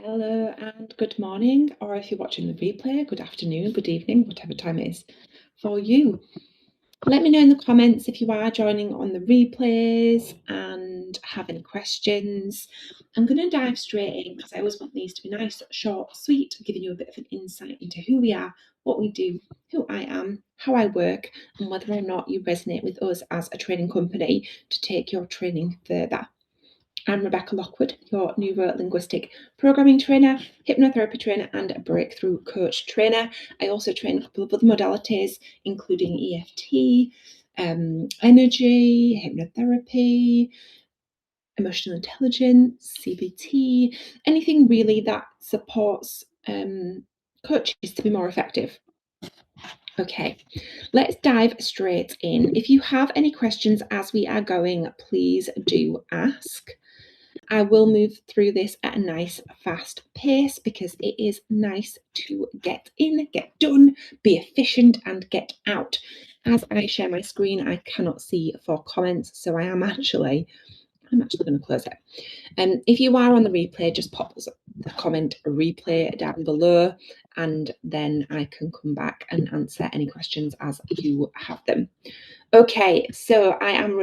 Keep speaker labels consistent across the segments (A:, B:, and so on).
A: Hello and good morning, or if you're watching the replay, good afternoon, good evening, whatever time it is for you. Let me know in the comments if you are joining on the replays and have any questions. I'm going to dive straight in because I always want these to be nice, short, sweet, giving you a bit of an insight into who we are, what we do, who I am, how I work, and whether or not you resonate with us as a training company to take your training further. I'm Rebecca Lockwood, your neuro-linguistic programming trainer, hypnotherapy trainer, and a breakthrough coach trainer. I also train a couple of other modalities, including EFT, energy, hypnotherapy, emotional intelligence, CBT, anything really that supports coaches to be more effective. Okay, let's dive straight in. If you have any questions as we are going, please do ask. I will move through this at a nice fast pace because it is nice to get in, get done, be efficient and get out. As I share my screen, I cannot see for comments, so I'm actually going to close it. If you are on the replay, just pop us a comment, a replay down below, and then I can come back and answer any questions as you have them. Okay, so I am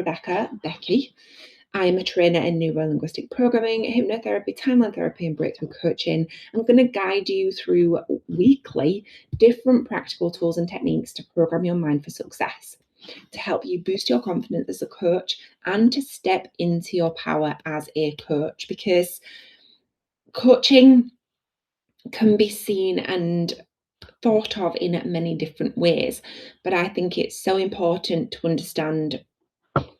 A: Becky. I am a trainer in neuro-linguistic programming, hypnotherapy, timeline therapy, and breakthrough coaching. I'm going to guide you through weekly different practical tools and techniques to program your mind for success, to help you boost your confidence as a coach and to step into your power as a coach, because coaching can be seen and thought of in many different ways, but I think it's so important to understand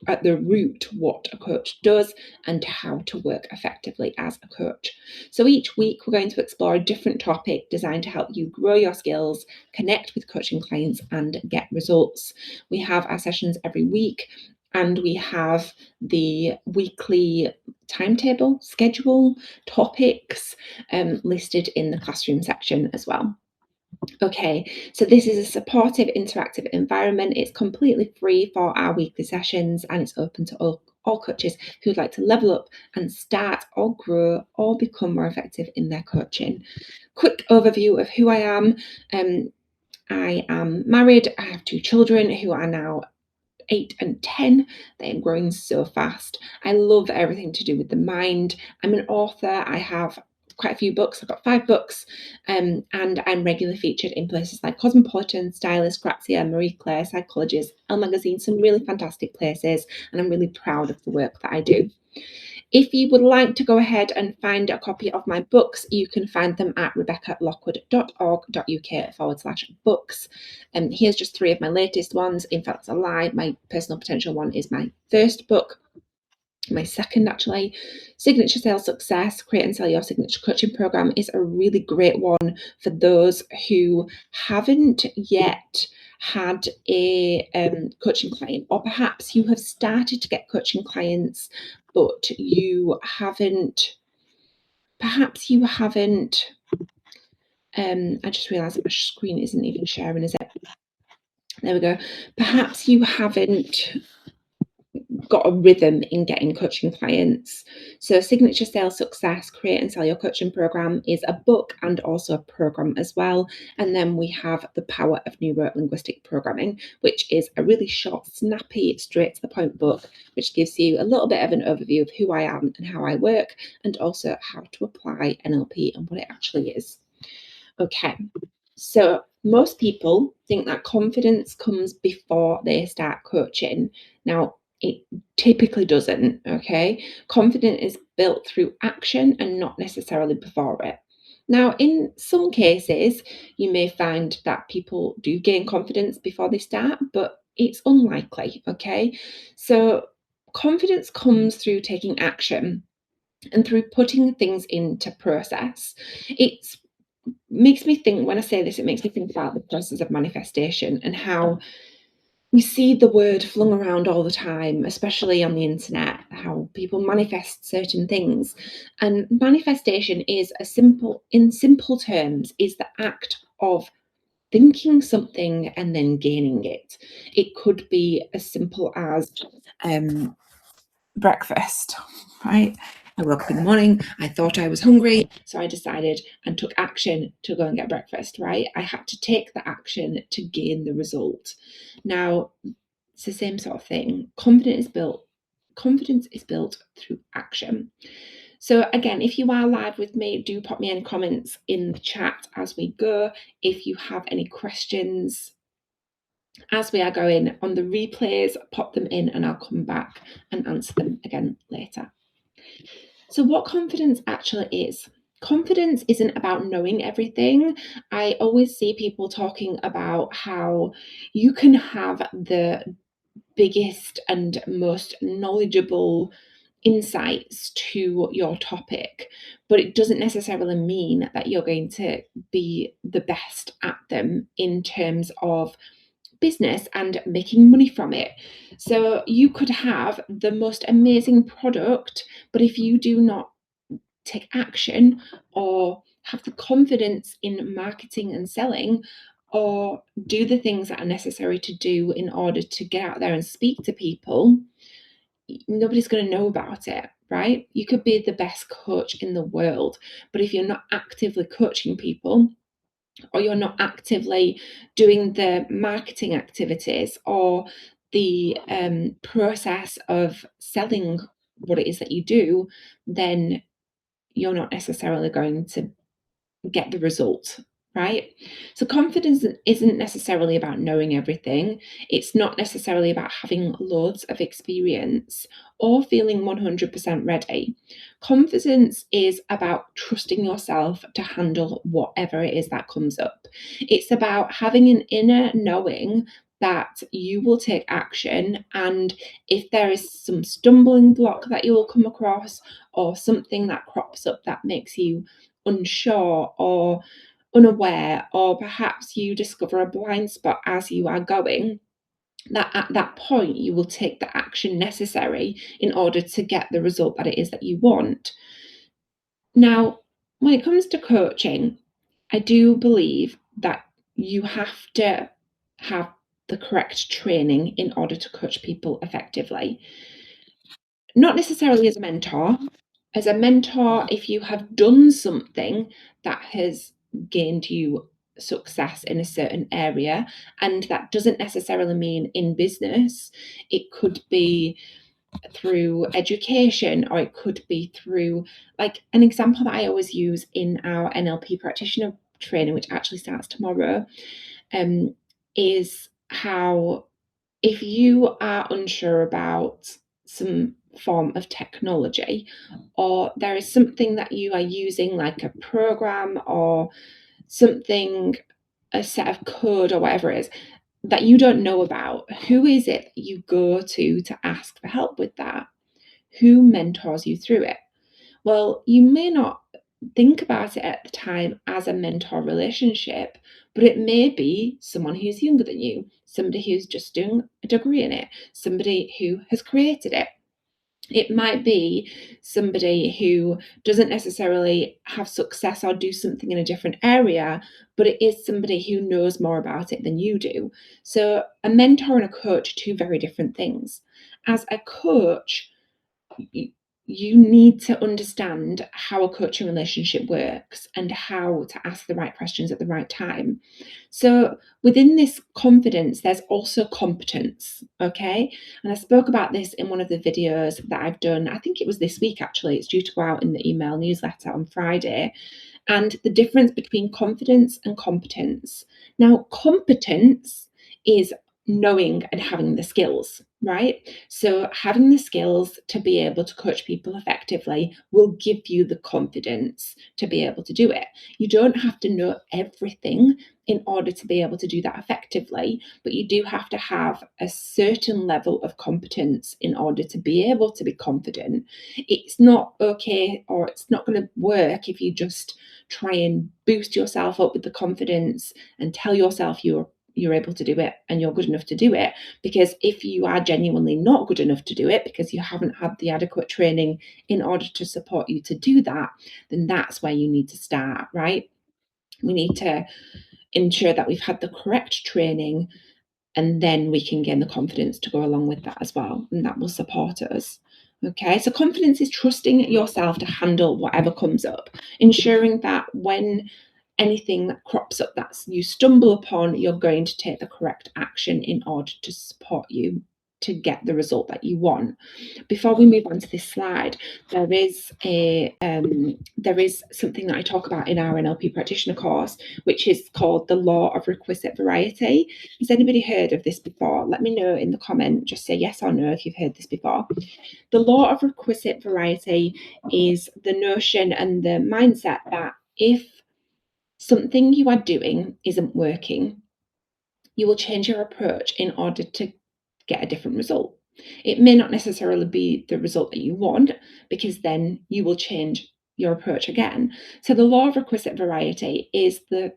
A: at the root what a coach does and how to work effectively as a coach. So each week we're going to explore a different topic designed to help you grow your skills, connect with coaching clients and get results. We have our sessions every week and we have the weekly timetable, schedule, topics listed in the classroom section as well. Okay, so this is a supportive, interactive environment. It's completely free for our weekly sessions and it's open to all coaches who would like to level up and start or grow or become more effective in their coaching. Quick overview of who I am. I am married. I have 2 children who are now 8 and 10. They are growing so fast. I love everything to do with the mind. I'm an author. I have quite a few books. I've got 5 books, and I'm regularly featured in places like Cosmopolitan, Stylist, Grazia, Marie Claire, Psychologist, Elle Magazine, some really fantastic places, and I'm really proud of the work that I do. If you would like to go ahead and find a copy of my books, you can find them at rebeccalockwood.org.uk/books. And here's just 3 of my latest ones. In fact, it's a lie. My Personal Potential one is my first book. My second, actually, Signature Sales Success, Create and Sell Your Signature Coaching Program, is a really great one for those who haven't yet had a coaching client, or perhaps you have started to get coaching clients, but you haven't, I just realised that my screen isn't even sharing, is it? There we go. Perhaps you haven't got a rhythm in getting coaching clients. So Signature Sales Success, Create and Sell Your Coaching Program is a book and also a program as well. And then we have The Power of Neuro-Linguistic Programming, which is a really short, snappy, straight to the point book, which gives you a little bit of an overview of who I am and how I work, and also how to apply NLP and what it actually is. Okay, so most people think that confidence comes before they start coaching. Now, it typically doesn't, okay? Confidence is built through action and not necessarily before it. Now, in some cases, you may find that people do gain confidence before they start, but it's unlikely, okay? So, confidence comes through taking action and through putting things into process. It makes me think, when I say this, it makes me think about the process of manifestation and how we see the word flung around all the time, especially on the internet, how people manifest certain things. And manifestation is in simple terms, is the act of thinking something and then gaining it. It could be as simple as breakfast, right? I woke up in the morning, I thought I was hungry, so I decided and took action to go and get breakfast, right? I had to take the action to gain the result. Now, it's the same sort of thing. Confidence is built through action. So again, if you are live with me, do pop me any comments in the chat as we go. If you have any questions as we are going on the replays, pop them in and I'll come back and answer them again later. So what confidence actually is. Confidence isn't about knowing everything. I always see people talking about how you can have the biggest and most knowledgeable insights to your topic, but it doesn't necessarily mean that you're going to be the best at them in terms of business and making money from it. So you could have the most amazing product, but if you do not take action or have the confidence in marketing and selling or do the things that are necessary to do in order to get out there and speak to people, nobody's going to know about it, right? You could be the best coach in the world, but if you're not actively coaching people, or you're not actively doing the marketing activities or the process of selling what it is that you do, then you're not necessarily going to get the result, right? So confidence isn't necessarily about knowing everything. It's not necessarily about having loads of experience or feeling 100% ready. Confidence is about trusting yourself to handle whatever it is that comes up. It's about having an inner knowing that you will take action, and if there is some stumbling block that you will come across or something that crops up that makes you unsure or unaware, or perhaps you discover a blind spot as you are going, that at that point you will take the action necessary in order to get the result that it is that you want. Now, when it comes to coaching, I do believe that you have to have the correct training in order to coach people effectively. Not necessarily as a mentor. As a mentor, if you have done something that has gained you success in a certain area, and that doesn't necessarily mean in business, it could be through education or it could be through, like, an example that I always use in our NLP practitioner training, which actually starts tomorrow, is how if you are unsure about some form of technology, or there is something that you are using, like a program or something, a set of code or whatever it is, that you don't know about, who is it that you go to ask for help with that? Who mentors you through it? Well, you may not think about it at the time as a mentor relationship, but it may be someone who's younger than you, somebody who's just doing a degree in it, somebody who has created it. It might be somebody who doesn't necessarily have success or do something in a different area, but it is somebody who knows more about it than you do. So, a mentor and a coach are two very different things. As a coach, you need to understand how a coaching relationship works and how to ask the right questions at the right time. So within this confidence, there's also competence, okay? And I spoke about this in one of the videos that I've done. I think it was this week, actually. It's due to go out in the email newsletter on Friday. And the difference between confidence and competence. Now, competence is knowing and having the skills, right? So, having the skills to be able to coach people effectively will give you the confidence to be able to do it. You don't have to know everything in order to be able to do that effectively, but you do have to have a certain level of competence in order to be able to be confident. It's not okay, or it's not going to work if you just try and boost yourself up with the confidence and tell yourself you're able to do it and you're good enough to do it. Because if you are genuinely not good enough to do it because you haven't had the adequate training in order to support you to do that, then that's where you need to start, right? We need to ensure that we've had the correct training, and then we can gain the confidence to go along with that as well, and that will support us. Okay, so confidence is trusting yourself to handle whatever comes up, ensuring that when anything that crops up that you stumble upon, you're going to take the correct action in order to support you to get the result that you want. Before we move on to this slide, there is something that I talk about in our NLP practitioner course, which is called the Law of Requisite Variety. Has anybody heard of this before? Let me know in the comment. Just say yes or no if you've heard this before. The Law of Requisite Variety is the notion and the mindset that if something you are doing isn't working, you will change your approach in order to get a different result. It may not necessarily be the result that you want, because then you will change your approach again. So the law of requisite variety is the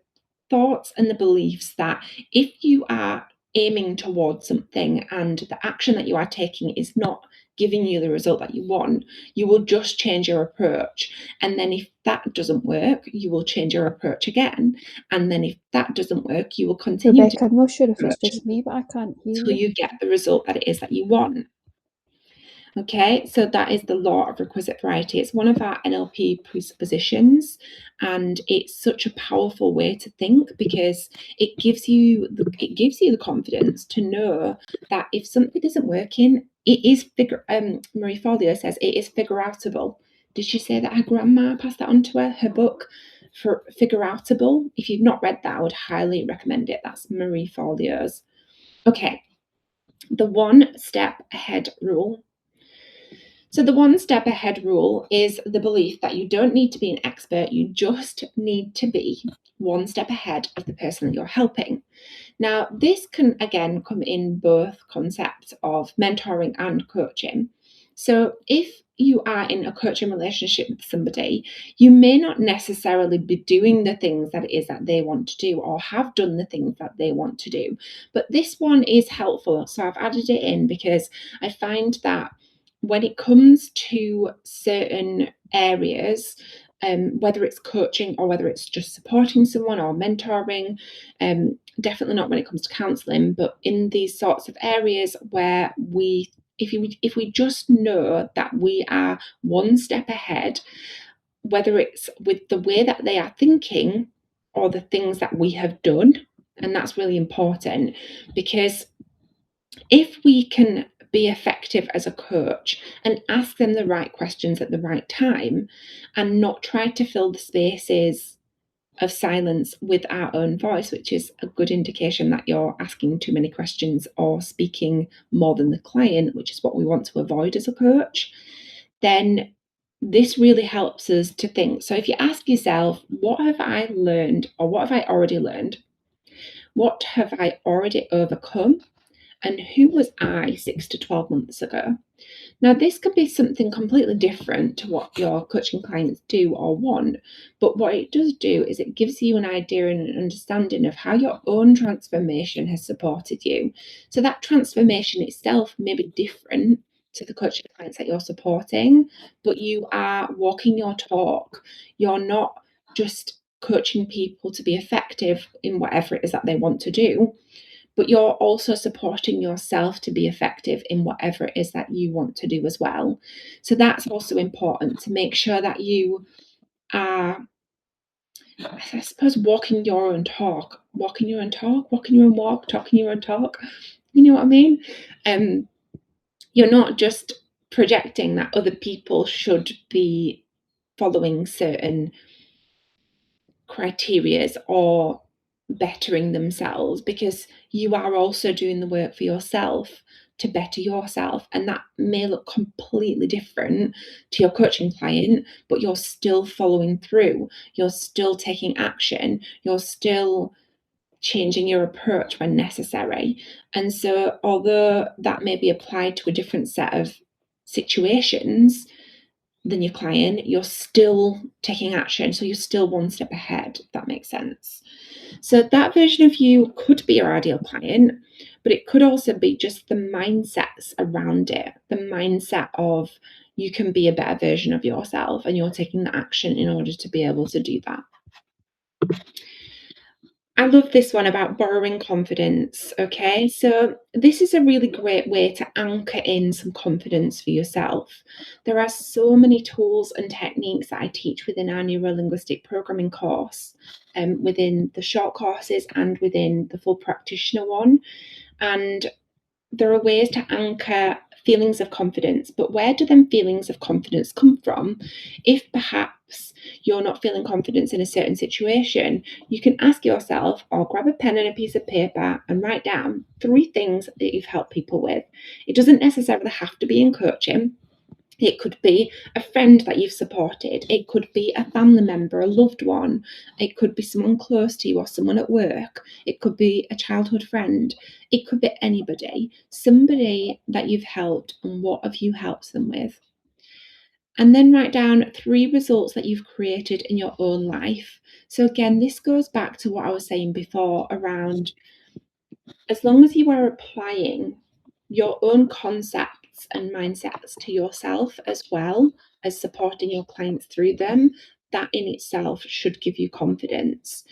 A: thoughts and the beliefs that if you are aiming towards something and the action that you are taking is not giving you the result that you want, you will just change your approach. And then if that doesn't work, you will change your approach again. And then if that doesn't work, you will continue
B: Rebecca, I'm not sure if it's
A: approach
B: just me, but I can't hear
A: until
B: you.
A: you get the result that it is that you want. Okay, so that is the law of requisite variety. It's one of our NLP presuppositions, and it's such a powerful way to think because it gives you the confidence to know that if something isn't working, it is Marie Forleo says it is figure outable. Did she say that her grandma passed that on to her? Her book for figure outable. If you've not read that, I would highly recommend it. That's Marie Forleo's. Okay, the one step ahead rule. So, the one step ahead rule is the belief that you don't need to be an expert, you just need to be one step ahead of the person that you're helping. Now, this can again come in both concepts of mentoring and coaching. So, if you are in a coaching relationship with somebody, you may not necessarily be doing the things that it is that they want to do or have done the things that they want to do. But this one is helpful. So, I've added it in because I find that when it comes to certain areas, whether it's coaching or whether it's just supporting someone or mentoring, definitely not when it comes to counselling, but in these sorts of areas where if we just know that we are one step ahead, whether it's with the way that they are thinking or the things that we have done, and that's really important because if we can be effective as a coach and ask them the right questions at the right time and not try to fill the spaces of silence with our own voice, which is a good indication that you're asking too many questions or speaking more than the client, which is what we want to avoid as a coach, then this really helps us to think. So if you ask yourself, what have I learned or what have I already learned? What have I already overcome? And who was I 6 to 12 months ago? Now, this could be something completely different to what your coaching clients do or want, but what it does do is it gives you an idea and an understanding of how your own transformation has supported you. So, that transformation itself may be different to the coaching clients that you're supporting, but you are walking your talk. You're not just coaching people to be effective in whatever it is that they want to do, but you're also supporting yourself to be effective in whatever it is that you want to do as well. So that's also important to make sure that you are, I suppose, walking your own talk, walking your own talk, walking your own walk, talking your own talk. You know what I mean? You're not just projecting that other people should be following certain criterias or bettering themselves, because you are also doing the work for yourself to better yourself, and that may look completely different to your coaching client, but you're still following through, you're still taking action, you're still changing your approach when necessary. And so although that may be applied to a different set of situations than your client, you're still taking action. So you're still one step ahead, if that makes sense. So that version of you could be your ideal client, but it could also be just the mindsets around it, the mindset of you can be a better version of yourself and you're taking the action in order to be able to do that. I love this one about borrowing confidence. Okay, so this is a really great way to anchor in some confidence for yourself. There are so many tools and techniques that I teach within our neuro linguistic programming course, within the short courses and within the full practitioner one. And there are ways to anchor feelings of confidence, but where do them feelings of confidence come from? If perhaps you're not feeling confidence in a certain situation, you can ask yourself or grab a pen and a piece of paper and write down 3 things that you've helped people with. It doesn't necessarily have to be in coaching. It could be a friend that you've supported. It could be a family member, a loved one. It could be someone close to you or someone at work. It could be a childhood friend. It could be anybody, somebody that you've helped, and what have you helped them with? And then write down 3 results that you've created in your own life. So, again, this goes back to what I was saying before around as long as you are applying your own concepts and mindsets to yourself as well as supporting your clients through them, that in itself should give you confidence.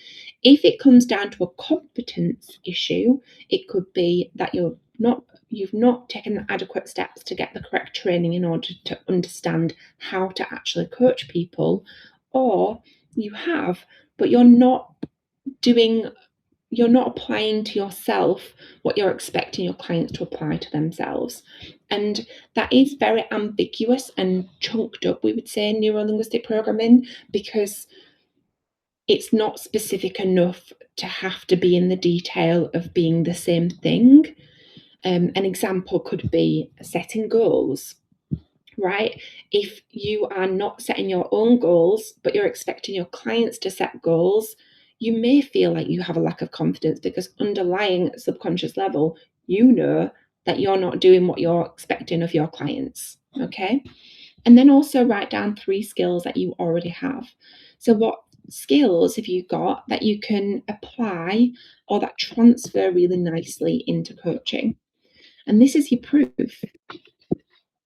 A: If it comes down to a competence issue, it could be that you've not taken adequate steps to get the correct training in order to understand how to actually coach people, or you have, but doing you're not applying to yourself what you're expecting your clients to apply to themselves. And that is very ambiguous and chunked up, we would say, in neuro-linguistic programming, because it's not specific enough to have to be in the detail of being the same thing. An example could be setting goals, right? If you are not setting your own goals, but you're expecting your clients to set goals, you may feel like you have a lack of confidence because underlying at subconscious level, you know that you're not doing what you're expecting of your clients. Okay. And then also write down 3 skills that you already have. So, what skills have you got that you can apply or that transfer really nicely into coaching? And this is your proof.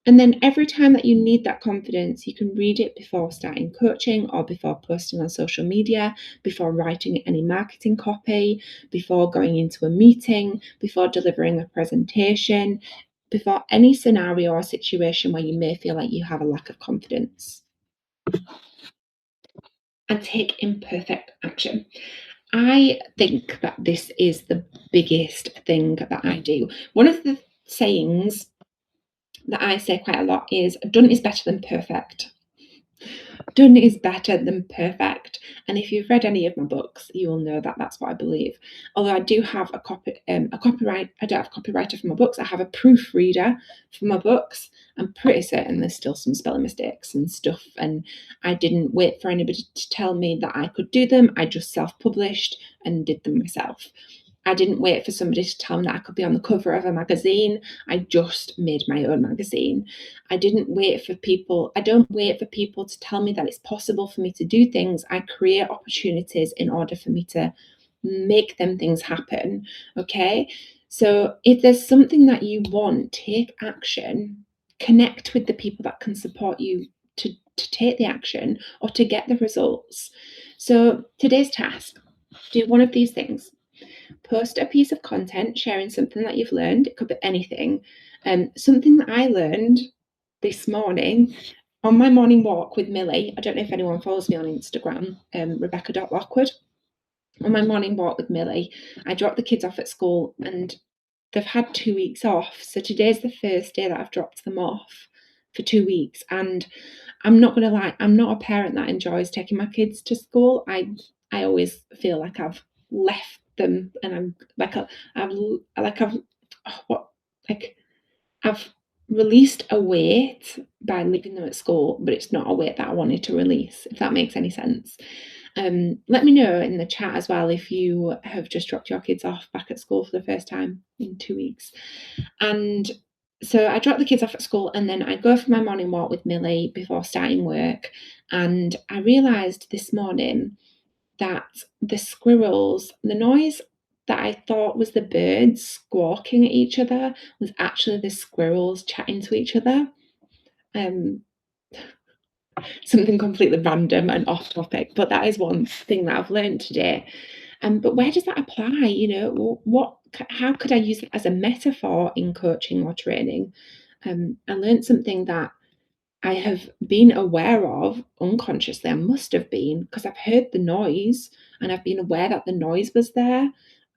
A: And then every time that you need that confidence, you can read it before starting coaching or before posting on social media, before writing any marketing copy, before going into a meeting, before delivering a presentation, before any scenario or situation where you may feel like you have a lack of confidence. And take imperfect action. I think that this is the biggest thing that I do. One of the sayings that I say quite a lot is done is better than perfect. Done is better than perfect. And if you've read any of my books, you will know that that's what I believe. Although I do have a copyright, I don't have a copywriter for my books. I have a proofreader for my books. I'm pretty certain there's still some spelling mistakes and stuff. And I didn't wait for anybody to tell me that I could do them. I just self-published and did them myself. I didn't wait for somebody to tell me that I could be on the cover of a magazine. I just made my own magazine. I don't wait for people to tell me that it's possible for me to do things. I create opportunities in order for me to make them things happen. Okay. So if there's something that you want, take action, connect with the people that can support you to take the action or to get the results. So today's task, do one of these things. Post a piece of content sharing something that you've learned. It could be anything. Something that I learned this morning on my morning walk with Millie. I don't know if anyone follows me on Instagram, Rebecca.Lockwood. On my morning walk with Millie, I dropped the kids off at school and they've had 2 weeks off. So today's the first day that I've dropped them off for 2 weeks. And I'm not gonna lie, I'm not a parent that enjoys taking my kids to school. I always feel like I've left them and I'm like what like I've released a weight by leaving them at school, but it's not a weight that I wanted to release, if that makes any sense. Let me know in the chat as well if you have just dropped your kids off back at school for the first time in 2 weeks. And so I dropped the kids off at school and then I go for my morning walk with Millie before starting work. And I realised this morning that the noise that I thought was the birds squawking at each other was actually the squirrels chatting to each other. Um, Something completely random and off topic, but that is one thing that I've learned today. But where does that apply? How could I use it as a metaphor in coaching or training? I learned something that I have been aware of unconsciously. I must have been, because I've heard the noise and I've been aware that the noise was there,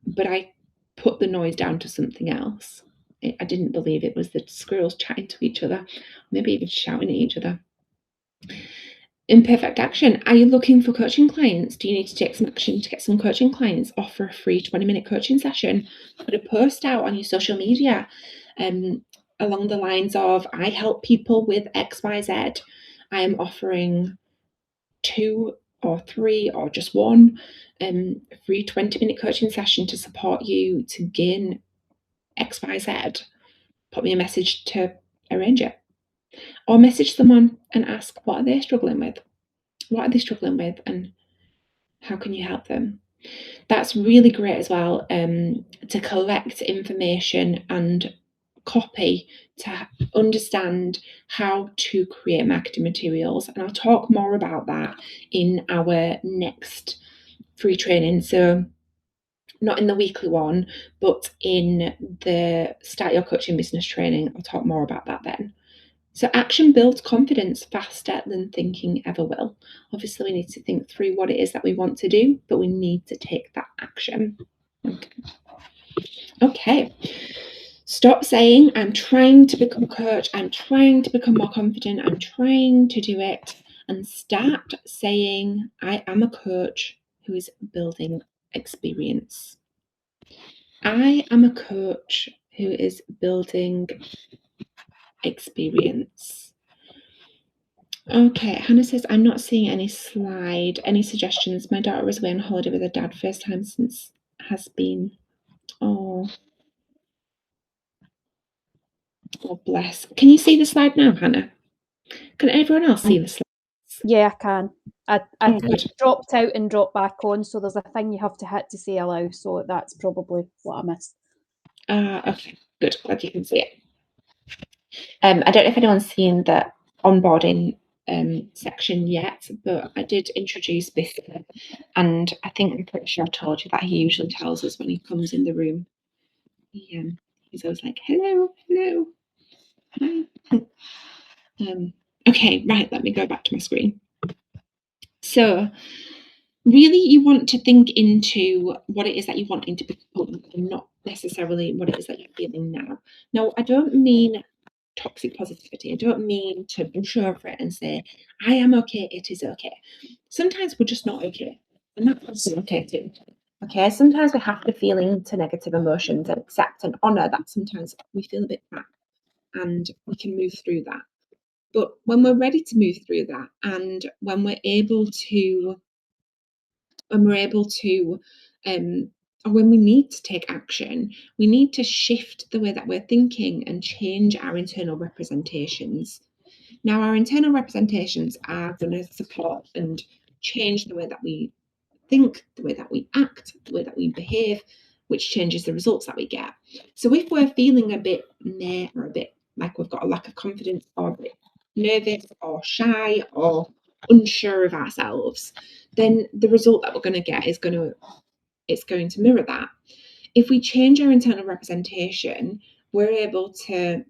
A: but I put the noise down to something else. I didn't believe it was the squirrels chatting to each other, maybe even shouting at each other. Imperfect action. Are you looking for coaching clients? Do you need to take some action to get some coaching clients? Offer a free 20-minute coaching session. Put a post out on your social media along the lines of, I help people with XYZ. I am offering 2 or 3 or just one free 20-minute coaching session to support you to gain XYZ. Put me a message to arrange it. Or message someone and ask, what are they struggling with? What are they struggling with, and how can you help them? That's really great as well, to collect information and copy to understand how to create marketing materials. And I'll talk more about that in our next free training. So not in the weekly one, but in the Start Your Coaching Business training. I'll talk more about that then. So action builds confidence faster than thinking ever will. Obviously, we need to think through what it is that we want to do, but we need to take that action. Okay. Stop saying, I'm trying to become a coach, I'm trying to become more confident, I'm trying to do it, and start saying, I am a coach who is building experience. I am a coach who is building experience. Okay, Hannah says, I'm not seeing any slide. Any suggestions? My daughter was away on holiday with her dad, first time since has been. Oh, bless. Can you see the slide now, Hannah? Can everyone else see the slides?
B: Yeah, I can.
A: Oh, good.
B: It dropped out and dropped back on, so there's a thing you have to hit to say allow, so that's probably what I missed.
A: Okay, good. Glad you can see it. I don't know if anyone's seen the onboarding section yet, but I did introduce Bisker, and I think I'm pretty sure I told you that he usually tells us when he comes in the room. He's always like, hello, hello, hi. Okay, right, let me go back to my screen. So really you want to think into what it is that you want to become and not necessarily what it is that you're feeling now. Now, I don't mean toxic positivity. I don't mean to brush over it and say, I am okay, it is okay. Sometimes we're just not okay, and that's okay too. Okay, sometimes we have to feel into negative emotions and accept and honour that sometimes we feel a bit crap, and we can move through that. But when we're ready to move through that, and when we're able to, or when we need to take action, we need to shift the way that we're thinking and change our internal representations. Now, our internal representations are going to support and change the way that we think, the way that we act, the way that we behave, which changes the results that we get. So if we're feeling a bit meh, or a bit like we've got a lack of confidence, or a bit nervous or shy or unsure of ourselves, then the result that we're going to get is going to mirror that. If we change our internal representation, we're able to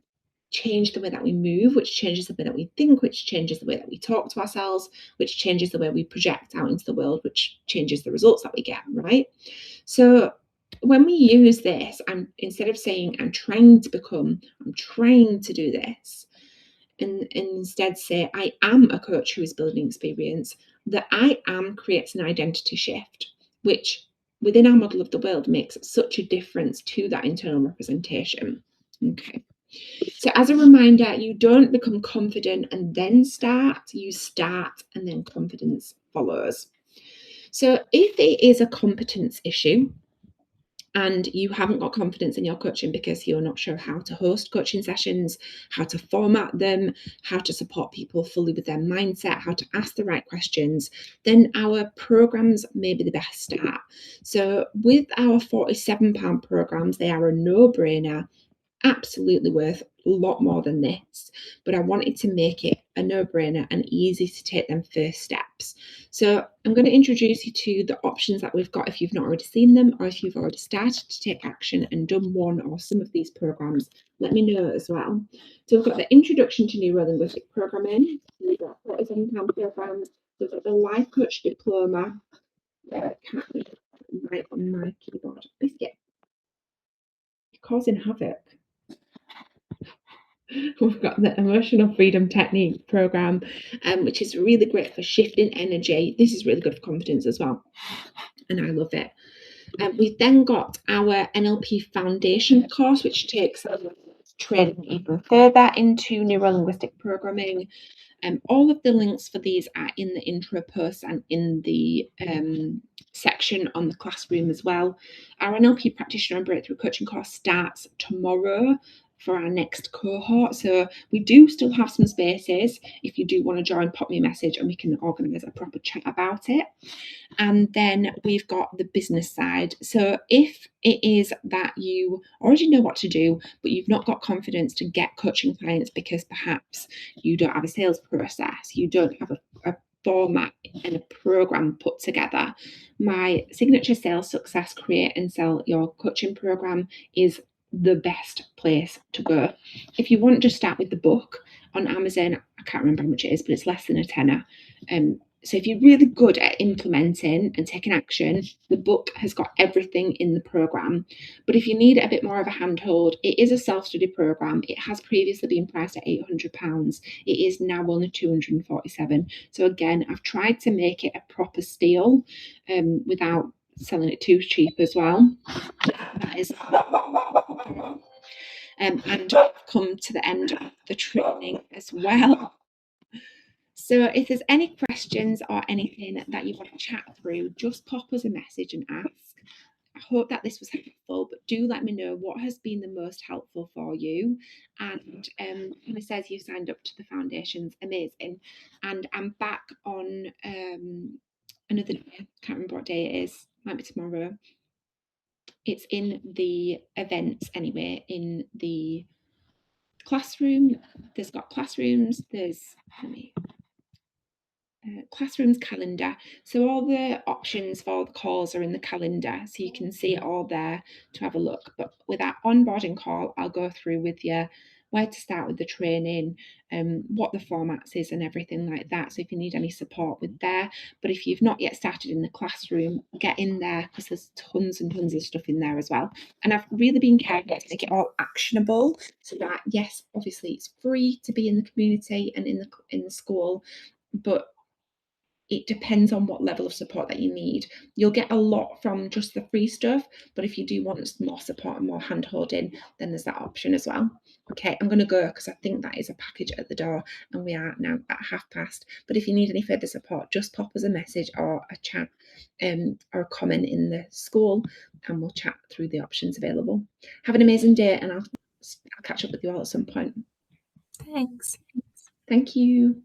A: change the way that we move, which changes the way that we think, which changes the way that we talk to ourselves, which changes the way we project out into the world, which changes the results that we get, right? So when we use this, instead of saying I'm trying to do this, and instead say I am a coach who is building experience, the I am creates an identity shift, which within our model of the world makes such a difference to that internal representation. Okay. So as a reminder, you don't become confident and then start, you start and then confidence follows. So if it is a competence issue, and you haven't got confidence in your coaching because you're not sure how to host coaching sessions, how to format them, how to support people fully with their mindset, how to ask the right questions, then our programs may be the best start. So with our £47 programs, they are a no-brainer, absolutely worth a lot more than this, but I wanted to make it a no-brainer and easy to take them first steps. So I'm going to introduce you to the options that we've got if you've not already seen them, or if you've already started to take action and done one or some of these programs, let me know as well. So we've got the Introduction to Neurolinguistic Programming, we've got £47 programs, we've got the Life Coach Diploma, can't read right on my keyboard. Biscuit, you're causing havoc. We've got the Emotional Freedom Technique program, which is really great for shifting energy. This is really good for confidence as well, and I love it. We've then got our NLP Foundation course, which takes training even further into neurolinguistic programming. All of the links for these are in the intro post and in the section on the classroom as well. Our NLP Practitioner and Breakthrough Coaching course starts tomorrow for our next cohort. So we do still have some spaces. If you do want to join, pop me a message and we can organise a proper chat about it. And then we've got the business side. So if it is that you already know what to do, but you've not got confidence to get coaching clients because perhaps you don't have a sales process, you don't have a format and a program put together, my Signature Sales Success Create and Sell Your Coaching program is the best place to go. If you want to start with the book on Amazon, I can't remember how much it is, but it's less than a tenner. So if you're really good at implementing and taking action, the book has got everything in the program. But if you need a bit more of a handhold, it is a self-study program. It has previously been priced at £800. It is now only £247. So again, I've tried to make it a proper steal without selling it too cheap as well. That is and I've come to the end of the training as well. So if there's any questions or anything that you want to chat through, just pop us a message and ask. I hope that this was helpful, but do let me know what has been the most helpful for you. And it says you signed up to the foundations, amazing. And I'm back on another day, I can't remember what day it is, might be tomorrow. It's in the events anyway, in the classroom. There's got classrooms, there's classrooms calendar. So all the options for the calls are in the calendar, so you can see it all there to have a look. But with our onboarding call, I'll go through with you where to start with the training, what the formats is and everything like that. So if you need any support with there, but if you've not yet started in the classroom, get in there because there's tons and tons of stuff in there as well. And I've really been careful to make it all actionable so that, yes, obviously it's free to be in the community and in the school, but it depends on what level of support that you need. You'll get a lot from just the free stuff, but if you do want more support and more hand holding, then there's that option as well. Okay, I'm going to go because I think that is a package at the door and we are now at past. But if you need any further support, just pop us a message or a chat or a comment in the school and we'll chat through the options available. Have an amazing day and I'll catch up with you all at some point.
B: Thanks.
A: Thank you.